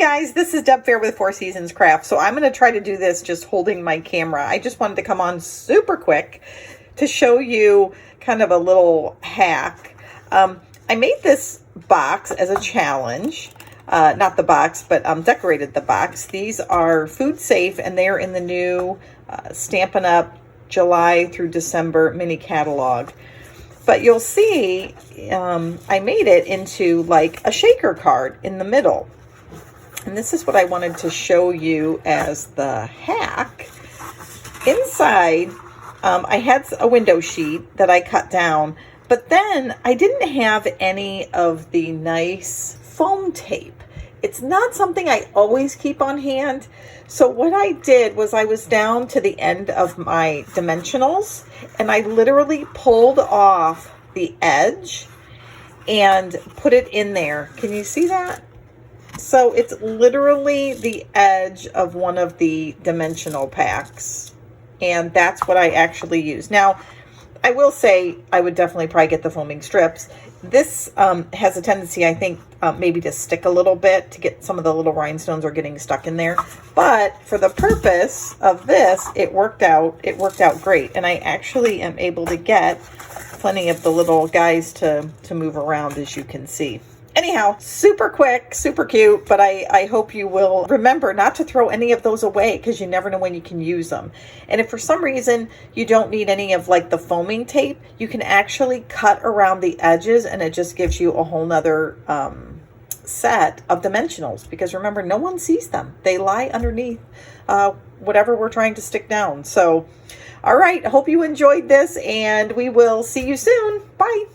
guys, this is Deb Fair with Four Seasons Craft. So I'm going to try to do this just holding my camera. I just wanted to come on super quick to show you kind of a little hack. I made this box as a challenge. Not the box, but decorated the box. These are food safe and they're in the new Stampin' Up! July through December mini catalog. But you'll see I made it into like a shaker card in the middle. And this is what I wanted to show you as the hack. Inside, I had a window sheet that I cut down, but then I didn't have any of the nice foam tape. It's not something I always keep on hand. So what I did was I was down to the end of my dimensionals and I literally pulled off the edge and put it in there. Can you see that? So it's literally the edge of one of the dimensional packs. And that's what I actually use. Now, I will say I would definitely probably get the foaming strips. This has a tendency, I think, maybe to stick a little bit to get some of the little rhinestones are getting stuck in there. But for the purpose of this, it worked out great. And I actually am able to get plenty of the little guys to move around, as you can see. Anyhow, super quick, super cute, but I hope you will remember not to throw any of those away because you never know when you can use them. And if for some reason you don't need any of like the foaming tape, you can actually cut around the edges and it just gives you a whole nother set of dimensionals, because remember, no one sees them. They lie underneath whatever we're trying to stick down. So, all right, I hope you enjoyed this and we will see you soon. Bye.